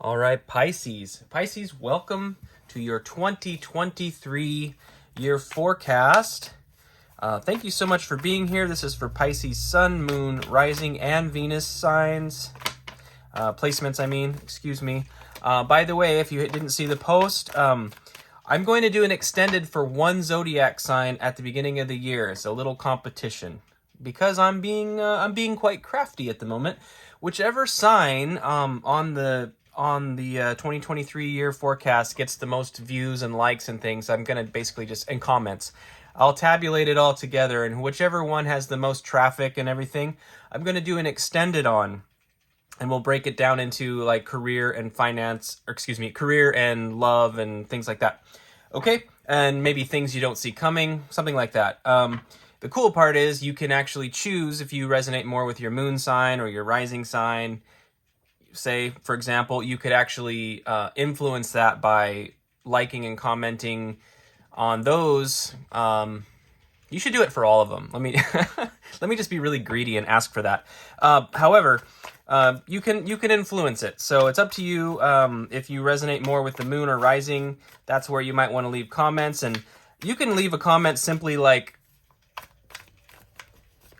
All right, Pisces. Pisces, welcome to your 2023 year forecast. Thank you so much for being here. This is for Pisces Sun, Moon, Rising, and Venus signs. Placements, excuse me. By the way, if you didn't see the post, I'm going to do an extended for one zodiac sign at the beginning of the year. It's a little competition because I'm being quite crafty at the moment. Whichever sign on the 2023 year forecast gets the most views and likes and things, I'm gonna basically just, and comments, I'll tabulate it all together, and whichever one has the most traffic and everything, I'm gonna do an extended on, and we'll break it down into like career and finance, or excuse me, career and love and things like that. Okay, and maybe things you don't see coming, something like that. The cool part is you can actually choose if you resonate more with your moon sign or your rising sign. Say, for example, you could actually influence that by liking and commenting on those. You should do it for all of them. Let me let me just be really greedy and ask for that. However, you can influence it. So it's up to you. If you resonate more with the moon or rising, that's where you might want to leave comments. And you can leave a comment simply like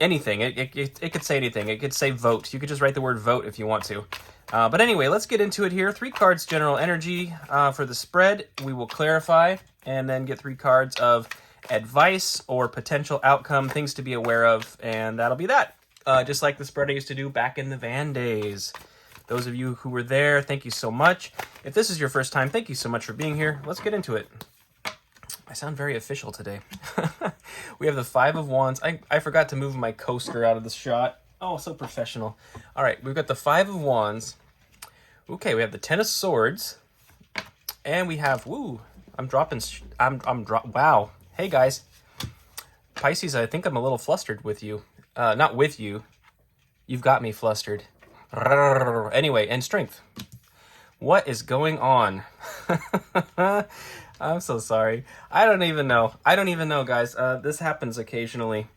anything. It could say anything. It could say vote. You could just write the word vote if you want to. But anyway, let's get into it here. 3 cards general energy for the spread. We will clarify and then get 3 cards of advice or potential outcome, things to be aware of, and that'll be that. Just like the spread I used to do back in the van days. Those of you who were there, thank you so much. If this is your first time, thank you so much for being here. Let's get into it. I sound very official today. We have the 5 of Wands. I forgot to move my coaster out of the shot. Oh, so professional. All right, we've got the 5 of Wands. Okay, we have the 10 of Swords. And we have, wow. Hey, guys. Pisces, I think I'm a little flustered with you. Not with you. You've got me flustered. Anyway, and Strength. What is going on? I'm so sorry. I don't even know, guys. This happens occasionally.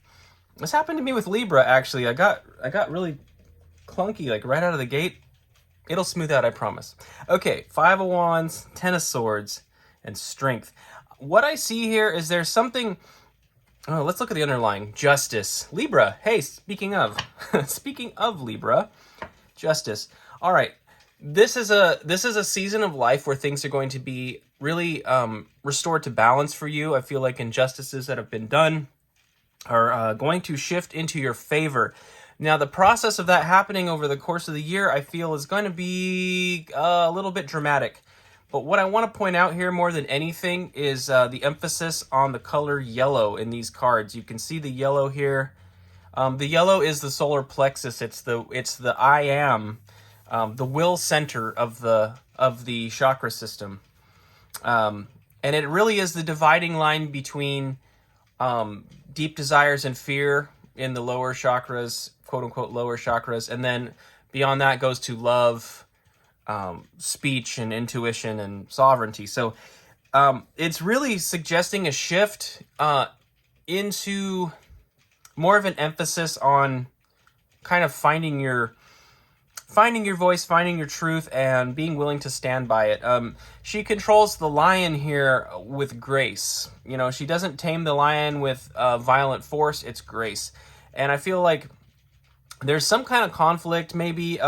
This happened to me with Libra, actually. I got really clunky, like right out of the gate. It'll smooth out, I promise. Okay, 5 of Wands, 10 of Swords, and Strength. What I see here is there's something... Oh, let's look at the underlying. Justice. Libra. Hey, speaking of... speaking of Libra, Justice. All right. This is a season of life where things are going to be really restored to balance for you. I feel like injustices that have been done are going to shift into your favor. Now, the process of that happening over the course of the year, I feel, is going to be a little bit dramatic. But what I want to point out here more than anything is the emphasis on the color yellow in these cards. You can see the yellow here. The yellow is the solar plexus. It's the I am, the will center of the chakra system. And it really is the dividing line between deep desires and fear in the lower chakras, quote unquote lower chakras, and then beyond that goes to love, speech and intuition and sovereignty. So it's really suggesting a shift into more of an emphasis on kind of finding your voice, finding your truth, and being willing to stand by it. She controls the lion here with grace. You know, she doesn't tame the lion with violent force. It's grace. And I feel like there's some kind of conflict maybe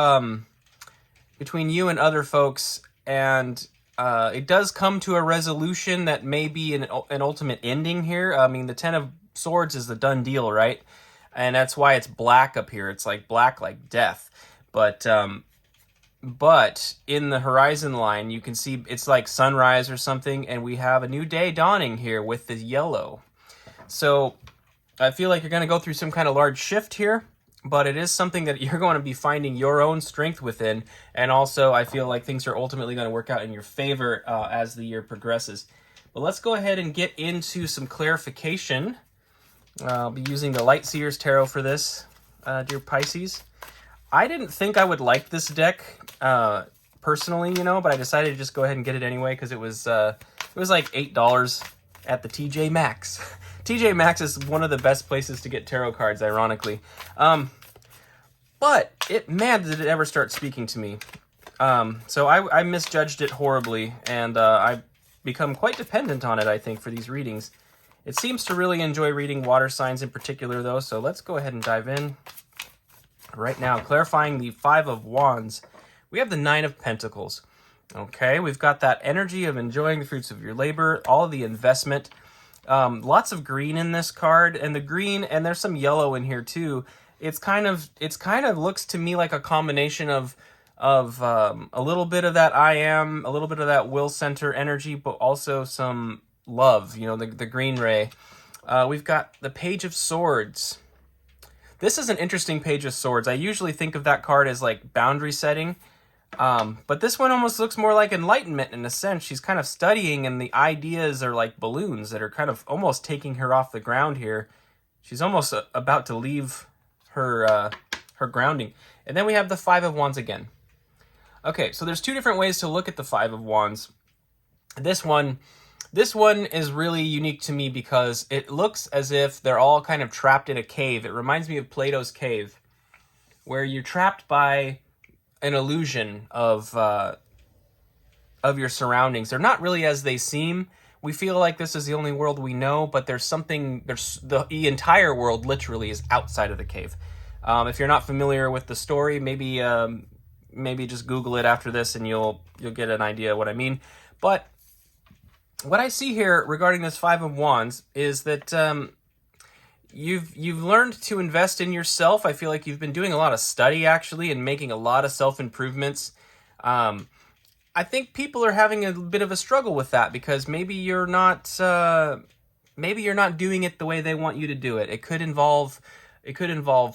between you and other folks, and it does come to a resolution that may be an ultimate ending here. I mean, the 10 of Swords is the done deal, right? And that's why it's black up here. It's like black like death. But in the horizon line, you can see it's like sunrise or something, and we have a new day dawning here with the yellow. So I feel like you're going to go through some kind of large shift here, but it is something that you're going to be finding your own strength within, and also I feel like things are ultimately going to work out in your favor as the year progresses. But let's go ahead and get into some clarification. I'll be using the Light Seers Tarot for this, dear Pisces. I didn't think I would like this deck personally, but I decided to just go ahead and get it anyway because it was like $8 at the TJ Maxx. TJ Maxx is one of the best places to get tarot cards, ironically. But man, did it ever start speaking to me. So I misjudged it horribly, and I've become quite dependent on it, I think, for these readings. It seems to really enjoy reading water signs in particular, though, so let's go ahead and dive in. Right now, clarifying the Five of Wands, we have the Nine of Pentacles. Okay, we've got that energy of enjoying the fruits of your labor, all of the investment. Lots of green in this card, and the green, and there's some yellow in here too. It's kind of looks to me like a combination of a little bit of that I am, a little bit of that will center energy, but also some love, you know, the green ray. We've got the Page of Swords. This is an interesting Page of Swords. I usually think of that card as like boundary setting, but this one almost looks more like enlightenment in a sense. She's kind of studying, and the ideas are like balloons that are kind of almost taking her off the ground here. She's almost about to leave her her grounding. And then we have the Five of Wands again. Okay, so there's two different ways to look at the Five of Wands. This one is really unique to me because it looks as if they're all kind of trapped in a cave. It reminds me of Plato's cave, where you're trapped by an illusion of your surroundings. They're not really as they seem. We feel like this is the only world we know, but there's the entire world literally is outside of the cave. If you're not familiar with the story, maybe just Google it after this and you'll get an idea of what I mean. But what I see here regarding this Five of Wands is that you've learned to invest in yourself. I feel like you've been doing a lot of study, actually, and making a lot of self-improvements. I think people are having a bit of a struggle with that because maybe you're not doing it the way they want you to do it. It could involve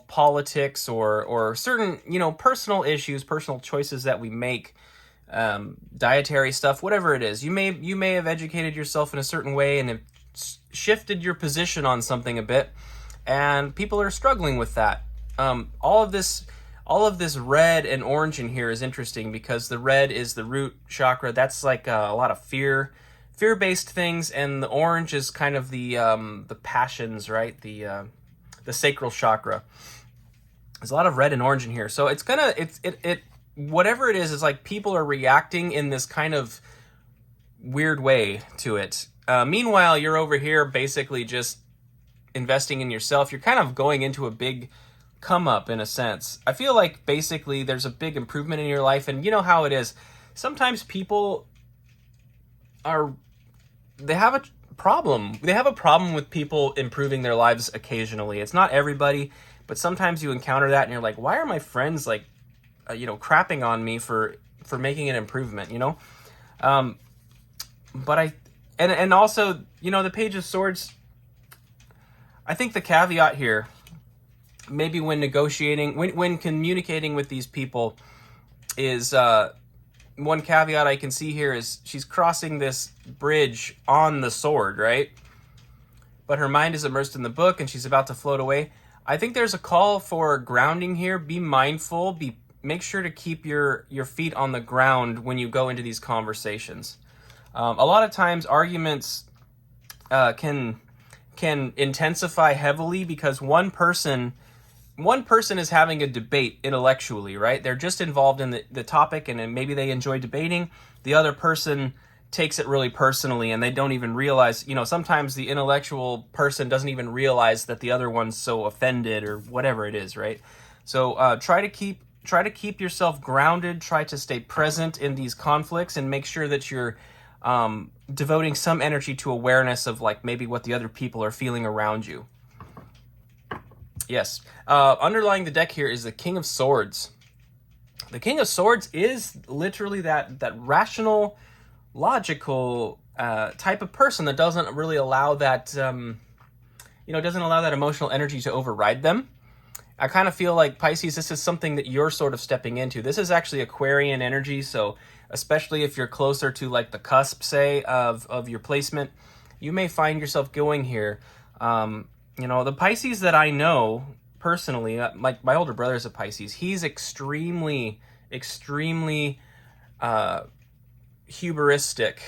politics or certain, you know, personal issues, personal choices that we make, dietary stuff, whatever it is. You may have educated yourself in a certain way and have shifted your position on something a bit, and people are struggling with that. All of this red and orange in here is interesting because the red is the root chakra. That's like a lot of fear-based things, and the orange is kind of the passions, right? The sacral chakra. There's a lot of red and orange in here, so whatever it is like people are reacting in this kind of weird way to it. Meanwhile, you're over here basically just investing in yourself. You're kind of going into a big come up in a sense. I feel like basically there's a big improvement in your life, and you know how it is. Sometimes people they have a problem. They have a problem with people improving their lives occasionally. It's not everybody, but sometimes you encounter that and you're like, why are my friends like crapping on me for making an improvement, you know? But and also, you know, the Page of Swords, I think the caveat here, maybe when negotiating, when communicating with these people, is one caveat I can see here is she's crossing this bridge on the sword, right? But her mind is immersed in the book and she's about to float away. I think there's a call for grounding here. Be mindful. Make sure to keep your feet on the ground when you go into these conversations. A lot of times arguments can intensify heavily because one person is having a debate intellectually, right? They're just involved in the topic, and then maybe they enjoy debating. The other person takes it really personally, and they don't even realize, you know, sometimes the intellectual person doesn't even realize that the other one's so offended or whatever it is, right? So try to keep yourself grounded, try to stay present in these conflicts, and make sure that you're devoting some energy to awareness of like maybe what the other people are feeling around you. Yes. Underlying the deck here is the King of Swords. The King of Swords is literally that rational, logical type of person that doesn't really allow that, doesn't allow that emotional energy to override them. I kind of feel like, Pisces, this is something that you're sort of stepping into. This is actually Aquarian energy, so especially if you're closer to like the cusp, say, of your placement, you may find yourself going here. The Pisces that I know personally, like my older brother is a Pisces. He's extremely hubristic.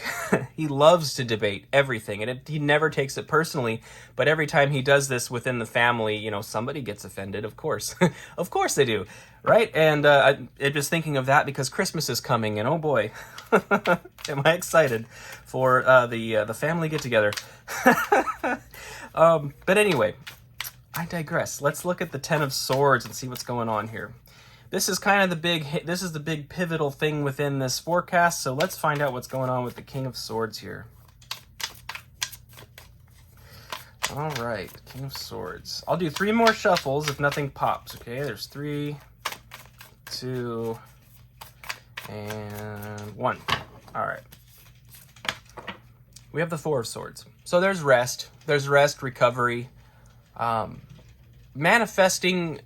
He loves to debate everything, and he never takes it personally. But every time he does this within the family, you know, somebody gets offended. Of course, of course they do, right? And I'm just thinking of that because Christmas is coming, and oh boy, am I excited for the family get together. But anyway, I digress. Let's look at the Ten of Swords and see what's going on here. This is kind of the big pivotal thing within this forecast, so let's find out what's going on with the King of Swords here. All right, King of Swords. I'll do 3 more shuffles if nothing pops, okay? There's 3, 2, and 1. All right. We have the Four of Swords. So there's rest. There's rest, recovery, manifesting.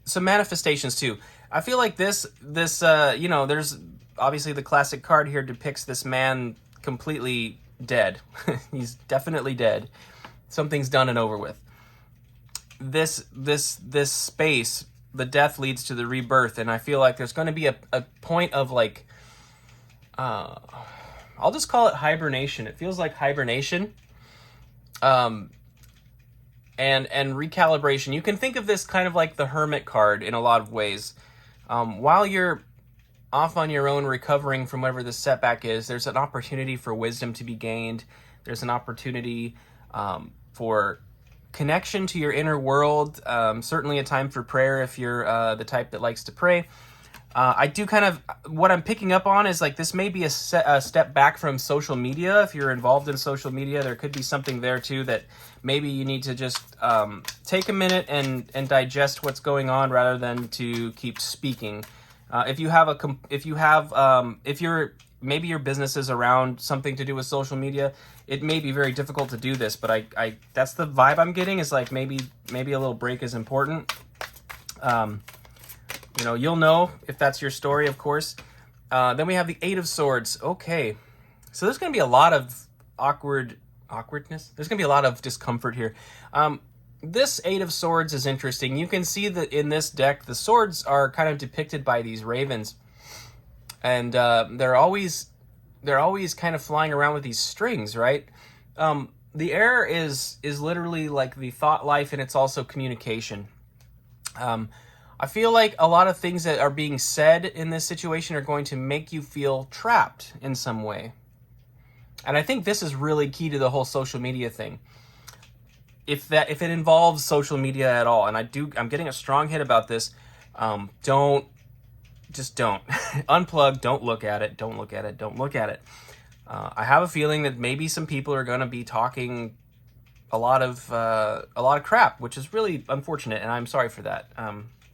Some manifestations too. I feel like this, you know, there's obviously the classic card here depicts this man completely dead. He's definitely dead. Something's done and over with. This space, the death leads to the rebirth, and I feel like there's going to be a point of like, I'll just call it hibernation. It feels like hibernation. And recalibration. You can think of this kind of like the Hermit card in a lot of ways. While you're off on your own recovering from whatever the setback is, there's an opportunity for wisdom to be gained. There's an opportunity for connection to your inner world. Certainly a time for prayer if you're the type that likes to pray. I do kind of, what I'm picking up on is like this may be a step back from social media. If you're involved in social media, there could be something there too that maybe you need to just take a minute and digest what's going on rather than to keep speaking. If maybe your business is around something to do with social media, it may be very difficult to do this, but I that's the vibe I'm getting is like maybe a little break is important. You know, you'll know if that's your story, of course. Then we have the Eight of Swords. Okay. So there's going to be a lot of awkwardness. There's going to be a lot of discomfort here. This Eight of Swords is interesting. You can see that in this deck, the swords are kind of depicted by these ravens. And they're always kind of flying around with these strings, right? The air is literally like the thought life, and it's also communication. I feel like a lot of things that are being said in this situation are going to make you feel trapped in some way. And I think this is really key to the whole social media thing. If it involves social media at all, and I'm getting a strong hit about this, don't. Unplug, don't look at it, don't look at it, don't look at it. I have a feeling that maybe some people are going to be talking a lot of crap, which is really unfortunate, and I'm sorry for that.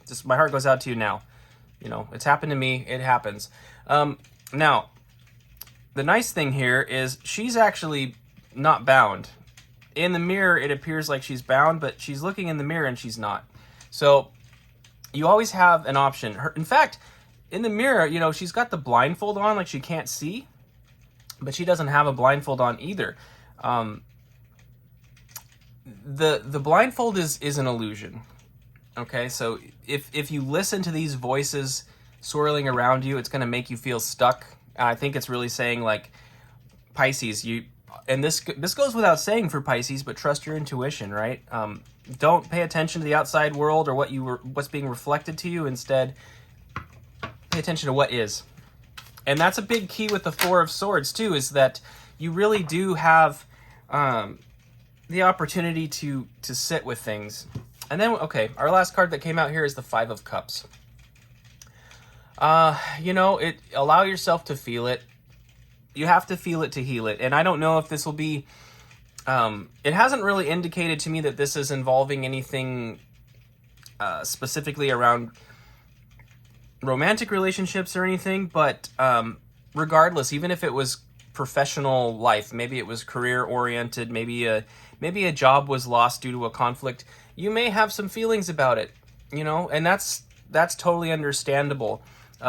Just my heart goes out to you now. You know, it's happened to me. It happens. Now, the nice thing here is she's actually not bound. In the mirror, it appears like she's bound, but she's looking in the mirror and she's not. So you always have an option. In fact, in the mirror, you know, she's got the blindfold on, like she can't see, but she doesn't have a blindfold on either. The blindfold is an illusion. Okay, so if you listen to these voices swirling around you, it's going to make you feel stuck. I think it's really saying like Pisces, and this goes without saying for Pisces, but trust your intuition, right? Don't pay attention to the outside world or what's being reflected to you. Instead, pay attention to what is. And that's a big key with the Four of Swords too, is that you really do have the opportunity to sit with things. And then, okay, our last card that came out here is the Five of Cups. You know, allow yourself to feel it. You have to feel it to heal it. And I don't know if this will be, it hasn't really indicated to me that this is involving anything specifically around romantic relationships or anything, but regardless, even if it was professional life, maybe it was career oriented, maybe a job was lost due to a conflict, you may have some feelings about it, you know, and that's totally understandable.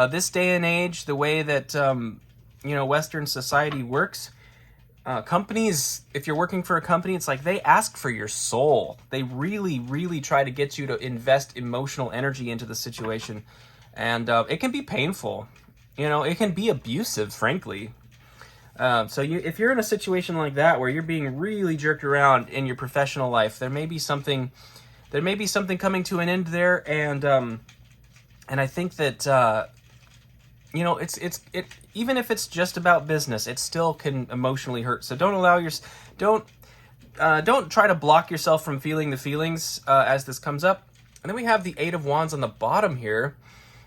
This day and age, the way that you know, Western society works, companies, if you're working for a company, it's like they ask for your soul. They really, really try to get you to invest emotional energy into the situation, and it can be painful. You know, it can be abusive, frankly. So if you're in a situation like that where you're being really jerked around in your professional life, there may be something coming to an end there, and I think that you know, it even if it's just about business, it still can emotionally hurt. So don't try to block yourself from feeling the feelings as this comes up. And then we have the Eight of Wands on the bottom here,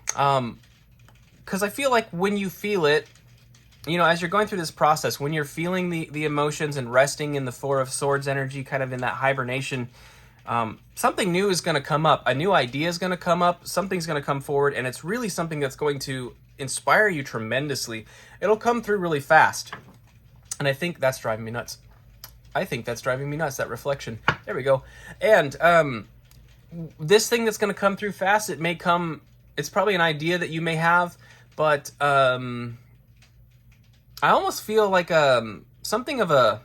because I feel like when you feel it, you know, as you're going through this process, when you're feeling the emotions and resting in the Four of Swords energy, kind of in that hibernation, something new is going to come up. A new idea is going to come up. Something's going to come forward, and it's really something that's going to inspire you tremendously. It'll come through really fast. And I think that's driving me nuts. That reflection. There we go. And this thing that's going to come through fast, it's probably an idea that you may have, but I almost feel like something of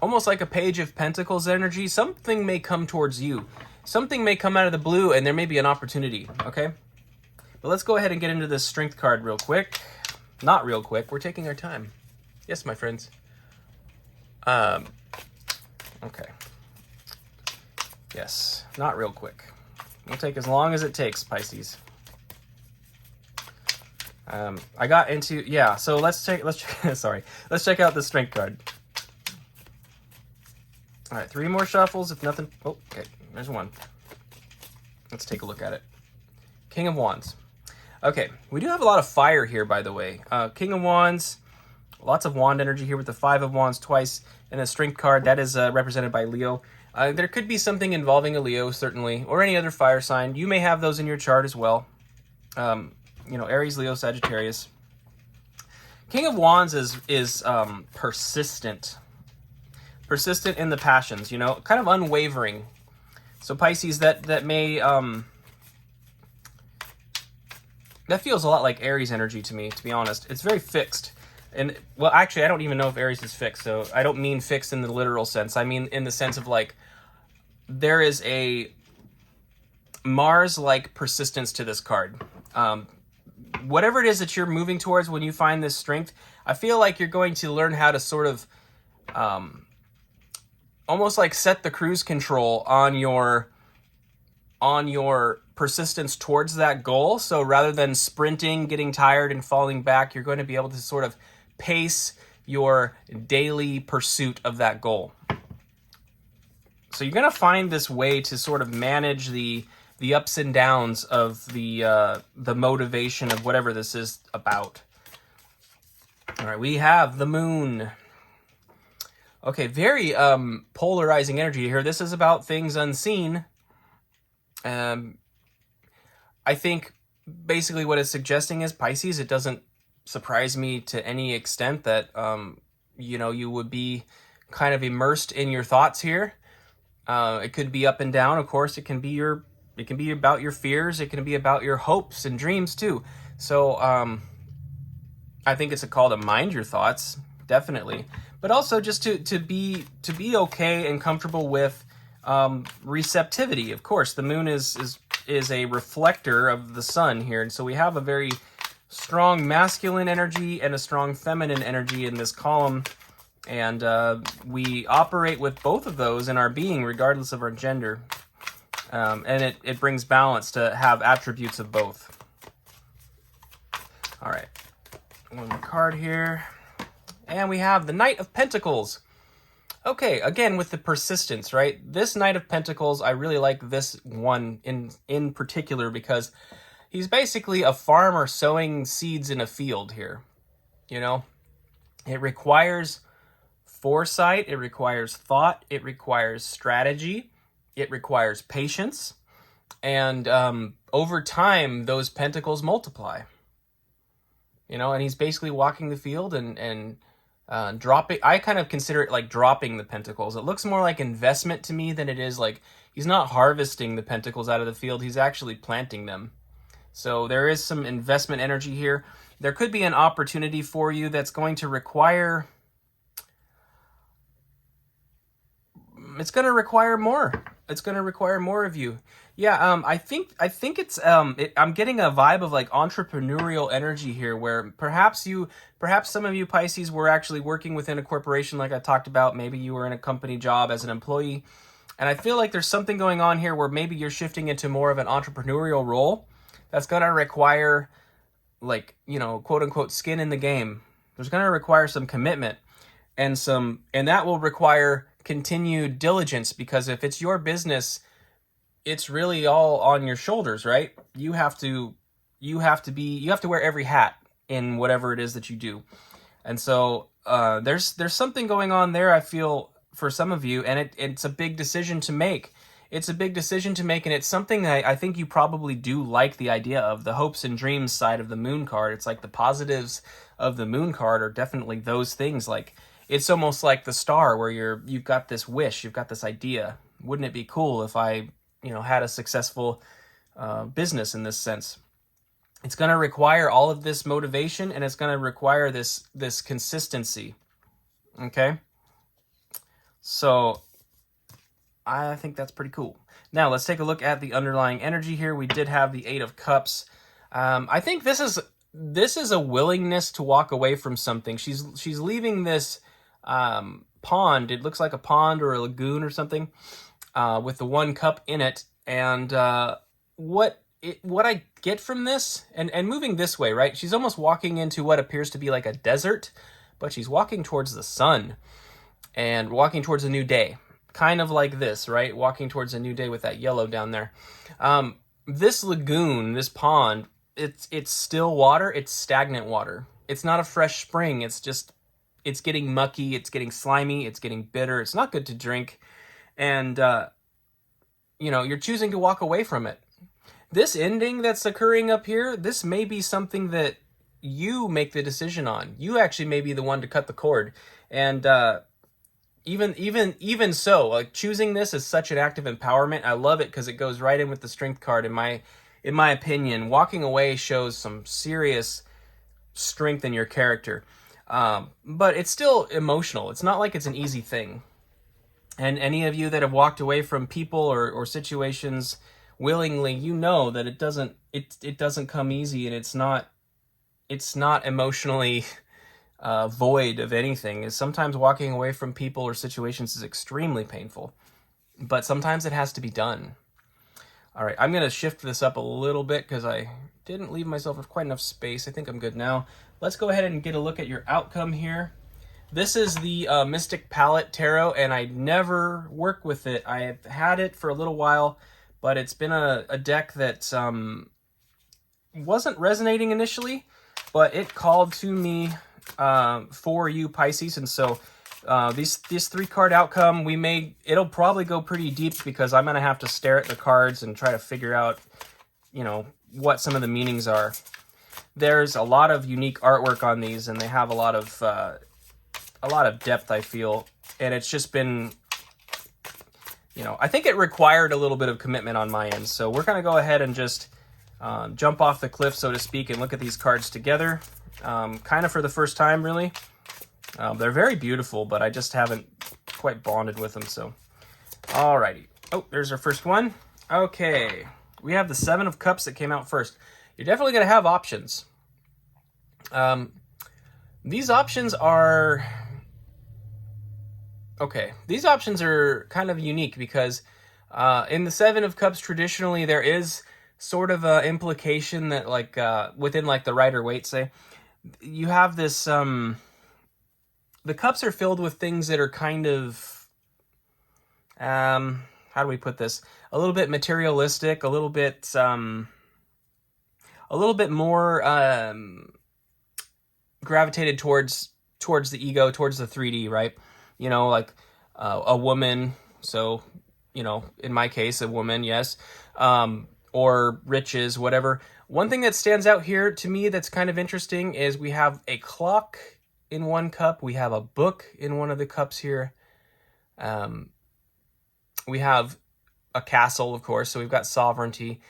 almost like a Page of Pentacles energy. Something may come towards you. Something may come out of the blue, and there may be an opportunity, okay? But let's go ahead and get into this Strength card real quick. Not real quick. We're taking our time. Yes, my friends. Okay. Yes, not real quick. We'll take as long as it takes, Pisces. I got into, yeah, so let's check out the Strength card. All right, 3 more shuffles, if nothing. Oh, okay, there's one. Let's take a look at it. King of Wands. Okay, we do have a lot of fire here, by the way. King of Wands, lots of wand energy here with the 5 of Wands twice, and the Strength card, that is represented by Leo. There could be something involving a Leo, certainly, or any other fire sign. You may have those in your chart as well. You know, Aries, Leo, Sagittarius. King of Wands is persistent. Persistent in the passions, you know, kind of unwavering. So Pisces, that may that feels a lot like Aries energy to me, to be honest. It's very fixed. And, well, actually, I don't even know if Aries is fixed, so I don't mean fixed in the literal sense. I mean in the sense of, like, there is a Mars-like persistence to this card. Whatever it is that you're moving towards when you find this strength, I feel like you're going to learn how to sort of almost like set the cruise control on your persistence towards that goal. So rather than sprinting, getting tired, and falling back, you're going to be able to sort of pace your daily pursuit of that goal. So you're going to find this way to sort of manage the ups and downs of the motivation of whatever this is about. All right, we have the Moon. Okay, very polarizing energy here. This is about things unseen. I think basically what it's suggesting is, Pisces, it doesn't surprise me to any extent that you know, you would be kind of immersed in your thoughts here. It could be up and down, of course. It can be about your fears. It can be about your hopes and dreams too. So I think it's a call to mind your thoughts, definitely, but also just to be okay and comfortable with receptivity. Of course, the Moon is a reflector of the sun here, and so we have a very strong masculine energy and a strong feminine energy in this column, and we operate with both of those in our being, regardless of our gender. And it brings balance to have attributes of both. All right, one more card here. And we have the Knight of Pentacles. Okay, again, with the persistence, right? This Knight of Pentacles, I really like this one in particular because he's basically a farmer sowing seeds in a field here. You know, it requires foresight, it requires thought, it requires strategy, it requires patience, and over time, those pentacles multiply. You know, and he's basically walking the field and dropping. I kind of consider it like dropping the pentacles. It looks more like investment to me than it is like, he's not harvesting the pentacles out of the field, he's actually planting them. So there is some investment energy here. There could be an opportunity for you that's going to require, it's going to require more It's going to require more of you. Yeah, I think it's I'm getting a vibe of like entrepreneurial energy here, where perhaps some of you Pisces were actually working within a corporation, like I talked about. Maybe you were in a company job as an employee, and I feel like there's something going on here where maybe you're shifting into more of an entrepreneurial role that's going to require, like, quote unquote skin in the game. There's going to require some commitment, and that will require continued diligence, because if it's your business, it's really all on your shoulders, right? You have to wear every hat in whatever it is that you do. And so there's something going on there, I feel, for some of you, and it's a big decision to make. It's a big decision to make, and it's something that I think you probably do like the idea of. The hopes and dreams side of the moon card, it's like the positives of the moon card are definitely those things. Like, it's almost like the star, where you've got this wish, you've got this idea. Wouldn't it be cool if I, had a successful business in this sense? It's going to require all of this motivation, and it's going to require this consistency. Okay? So I think that's pretty cool. Now, let's take a look at the underlying energy here. We did have the Eight of Cups. I think this is a willingness to walk away from something. She's leaving this pond. It looks like a pond or a lagoon or something, with the one cup in it. And what I get from this, and moving this way, right? She's almost walking into what appears to be like a desert, but she's walking towards the sun and walking towards a new day. Kind of like this, right? Walking towards a new day with that yellow down there. This lagoon, this pond, it's still water. It's stagnant water. It's not a fresh spring. It's getting mucky. It's getting slimy. It's getting bitter. It's not good to drink. And, you're choosing to walk away from it. This ending that's occurring up here, this may be something that you make the decision on. You actually may be the one to cut the cord. And, even so, like, choosing this is such an act of empowerment. I love it because it goes right in with the Strength card. In my opinion, walking away shows some serious strength in your character, but it's still emotional. It's not like it's an easy thing. And any of you that have walked away from people or situations willingly, that it doesn't come easy, and it's not emotionally void of anything. Is sometimes walking away from people or situations is extremely painful, but sometimes it has to be done. All right, I'm going to shift this up a little bit because I didn't leave myself with quite enough space. I think I'm good now. Let's go ahead and get a look at your outcome here. This is the Mystic Palette Tarot, and I never work with it. I have had it for a little while, but it's been a deck that wasn't resonating initially, but it called to me for you Pisces. And so this 3-card outcome, it'll probably go pretty deep, because I'm going to have to stare at the cards and try to figure out, what some of the meanings are. There's a lot of unique artwork on these, and they have a lot of depth, I feel. And it's just been, I think it required a little bit of commitment on my end. So we're going to go ahead and just jump off the cliff, so to speak, and look at these cards together. Kind of for the first time, really. They're very beautiful, but I just haven't quite bonded with them. So, alrighty. Oh, there's our first one. Okay, we have the Seven of Cups that came out first. You're definitely going to have options. These options are... Okay, these options are kind of unique, because in the Seven of Cups, traditionally, there is sort of a implication that, like, within, like, the Rider-Waite, say, you have this, the cups are filled with things that are kind of, how do we put this? A little bit materialistic, a little bit more gravitated towards the ego, towards the 3D, right? Like a woman. So, in my case, a woman, yes. Or riches, whatever. One thing that stands out here to me that's kind of interesting is we have a clock in one cup. We have a book in one of the cups here. We have a castle, of course, so we've got sovereignty.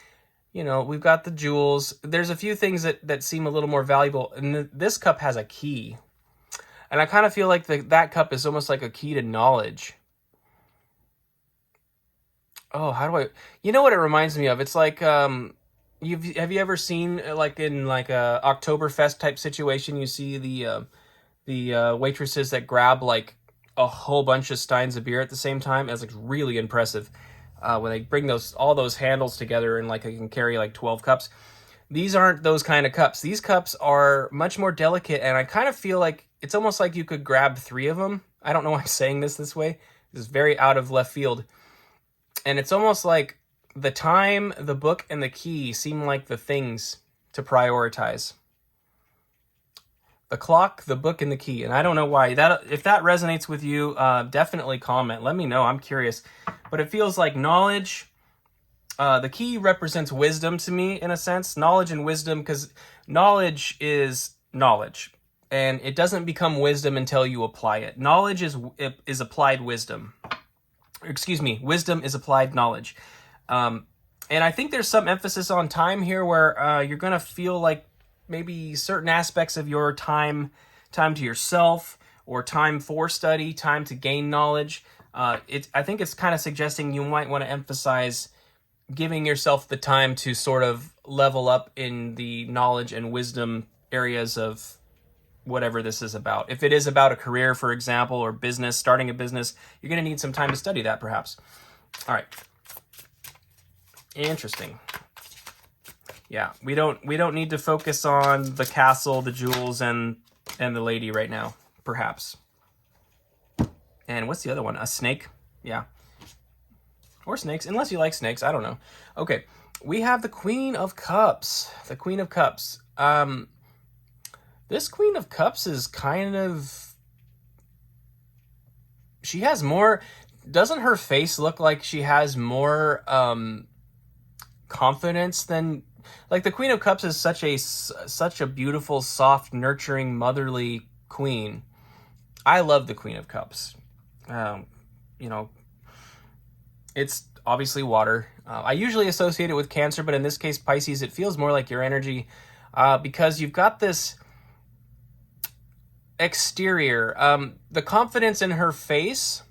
We've got the jewels. There's a few things that seem a little more valuable. And this cup has a key. And I kind of feel like that cup is almost like a key to knowledge. Oh, how do I? You know what it reminds me of? It's like have you ever seen like in like a Oktoberfest type situation? You see the waitresses that grab like a whole bunch of steins of beer at the same time. It's like really impressive when they bring those all those handles together and like they can carry like 12 cups. These aren't those kind of cups. These cups are much more delicate, and I kind of feel like it's almost like you could grab three of them. I don't know why I'm saying this way. This is very out of left field. And it's almost like the time, the book, and the key seem like the things to prioritize. The clock, the book, and the key. And I don't know why. That if that resonates with you, definitely comment. Let me know. I'm curious. But it feels like knowledge. The key represents wisdom to me, in a sense. Knowledge and wisdom, because knowledge is knowledge. And it doesn't become wisdom until you apply it. Knowledge is applied wisdom. Excuse me, wisdom is applied knowledge. And I think there's some emphasis on time here where you're going to feel like maybe certain aspects of your time to yourself or time for study, time to gain knowledge. I think it's kind of suggesting you might want to emphasize giving yourself the time to sort of level up in the knowledge and wisdom areas of whatever this is about. If it is about a career, for example, or business, starting a business, you're going to need some time to study that, perhaps. All right. Interesting. Yeah, we don't need to focus on the castle, the jewels, and the lady right now, perhaps. And what's the other one? A snake? Yeah. Or snakes, unless you like snakes. I don't know. Okay, we have the Queen of Cups. The Queen of Cups. This Queen of Cups is kind of... She has more... Doesn't her face look like she has more confidence than... Like, the Queen of Cups is such a beautiful, soft, nurturing, motherly queen. I love the Queen of Cups. You know, it's obviously water. I usually associate it with Cancer, but in this case, Pisces, it feels more like your energy because you've got this exterior. The confidence in her face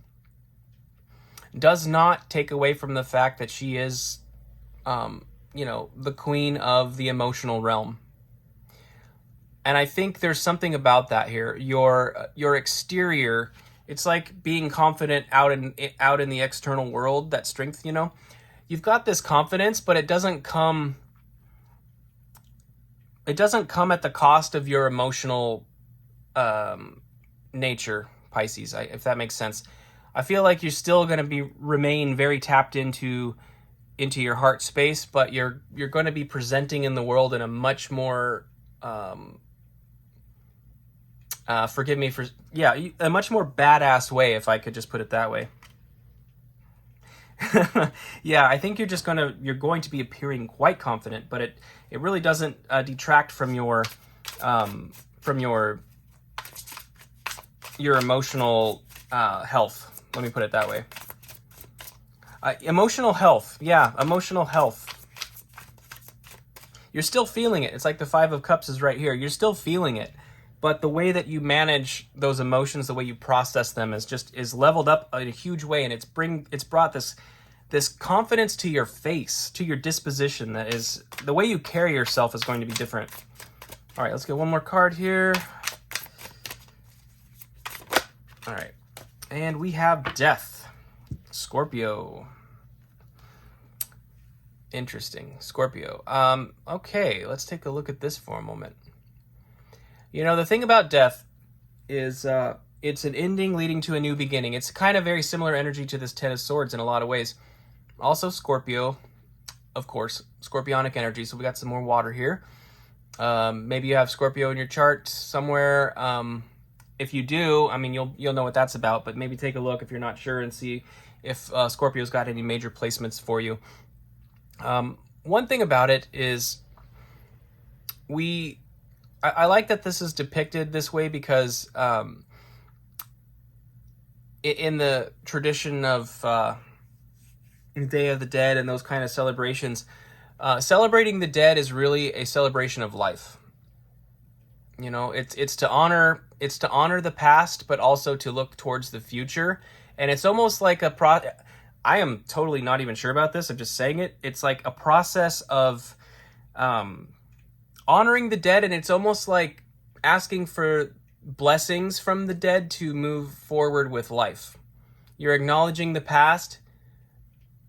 does not take away from the fact that she is, the queen of the emotional realm. And I think there's something about that here. Your exterior, it's like being confident out in the external world, that strength, You've got this confidence, but it doesn't come at the cost of your emotional nature, Pisces, if that makes sense. I feel like you're still going to remain very tapped into your heart space, but you're going to be presenting in the world in a much more a much more badass way, if I could just put it that way. Yeah, I think you're going to be appearing quite confident, but it really doesn't detract from your emotional health. Let me put it that way. Emotional health. Yeah, emotional health. You're still feeling it. It's like the Five of Cups is right here. You're still feeling it. But the way that you manage those emotions, the way you process them is leveled up in a huge way, and it's brought this confidence to your face, to your disposition. That is, the way you carry yourself is going to be different. All right, let's get one more card here. All right, and we have Death, Scorpio. Interesting, Scorpio. Okay, let's take a look at this for a moment. The thing about death is it's an ending leading to a new beginning. It's kind of very similar energy to this Ten of Swords in a lot of ways. Also Scorpio, of course, scorpionic energy. So we got some more water here. Maybe you have Scorpio in your chart somewhere. If you do, you'll know what that's about. But maybe take a look if you're not sure and see if Scorpio's got any major placements for you. One thing about it is I like that this is depicted this way because in the tradition of Day of the Dead and those kind of celebrations, celebrating the dead is really a celebration of life. It's to honor the past, but also to look towards the future. And it's almost like I am totally not even sure about this. I'm just saying it. It's like a process of honoring the dead, and it's almost like asking for blessings from the dead to move forward with life. You're acknowledging the past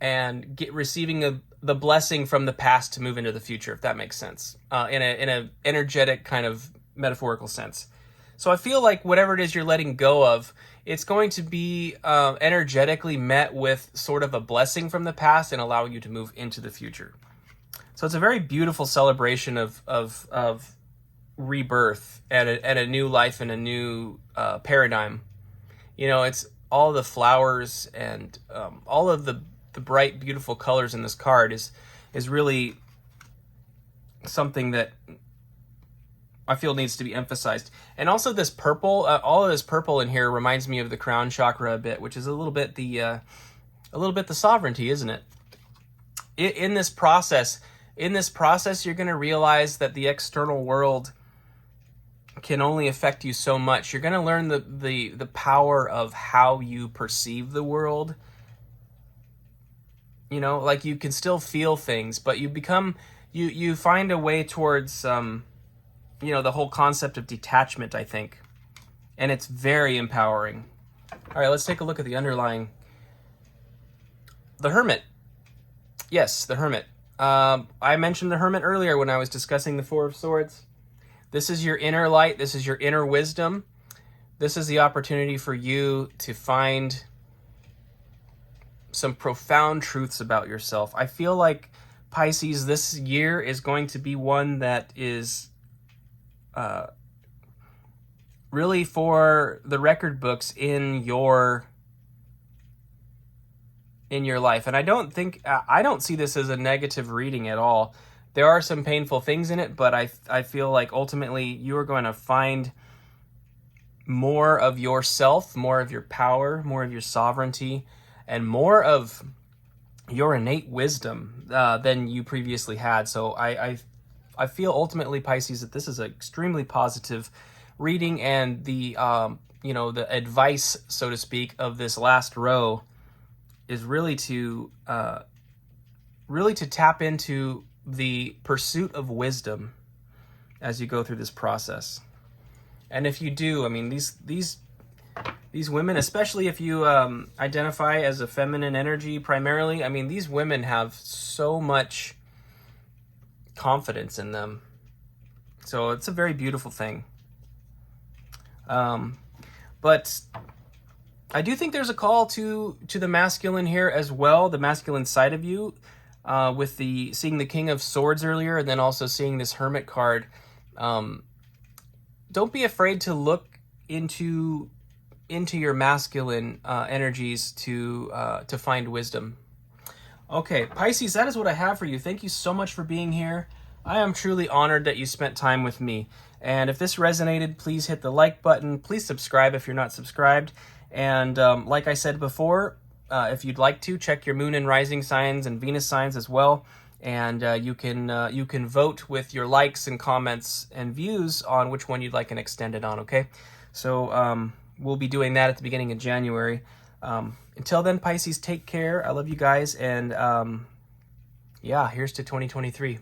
and receiving the blessing from the past to move into the future, if that makes sense, in a energetic kind of metaphorical sense. So I feel like whatever it is you're letting go of, it's going to be energetically met with sort of a blessing from the past and allowing you to move into the future. So it's a very beautiful celebration of rebirth and a new life and a new paradigm. You know, it's all the flowers and all of the bright, beautiful colors in this card is really something that I feel needs to be emphasized. And also this purple, all of this purple in here reminds me of the crown chakra a bit, which is a little bit the sovereignty, isn't it? In this process, you're going to realize that the external world can only affect you so much. You're going to learn the power of how you perceive the world. You know, like you can still feel things, but you find a way towards you know, the whole concept of detachment, I think. And it's very empowering. All right, let's take a look at the underlying. The Hermit. Yes, the Hermit. I mentioned the Hermit earlier when I was discussing the Four of Swords. This is your inner light. This is your inner wisdom. This is the opportunity for you to find some profound truths about yourself. I feel like, Pisces, this year is going to be one that is really for the record books in your life. And I don't see this as a negative reading at all. There are some painful things in it, but I feel like ultimately you are going to find more of yourself, more of your power, more of your sovereignty, and more of your innate wisdom than you previously had. So I feel ultimately, Pisces, that this is an extremely positive reading, and the you know, the advice, so to speak, of this last row is really to tap into the pursuit of wisdom as you go through this process. And if you do, I mean, these women, especially if you identify as a feminine energy primarily, I mean, these women have so much confidence in them. So it's a very beautiful thing. But I do think there's a call to the masculine here as well, the masculine side of you, with seeing the King of Swords earlier, and then also seeing this Hermit card. Don't be afraid to look into your masculine energies to find wisdom. Okay, Pisces, that is what I have for you. Thank you so much for being here. I am truly honored that you spent time with me. And if this resonated, please hit the like button. Please subscribe if you're not subscribed. And like I said before, if you'd like to, check your moon and rising signs and Venus signs as well. And you can vote with your likes and comments and views on which one you'd like an extended on, okay? So we'll be doing that at the beginning of January. Until then, Pisces, take care. I love you guys. And yeah, here's to 2023.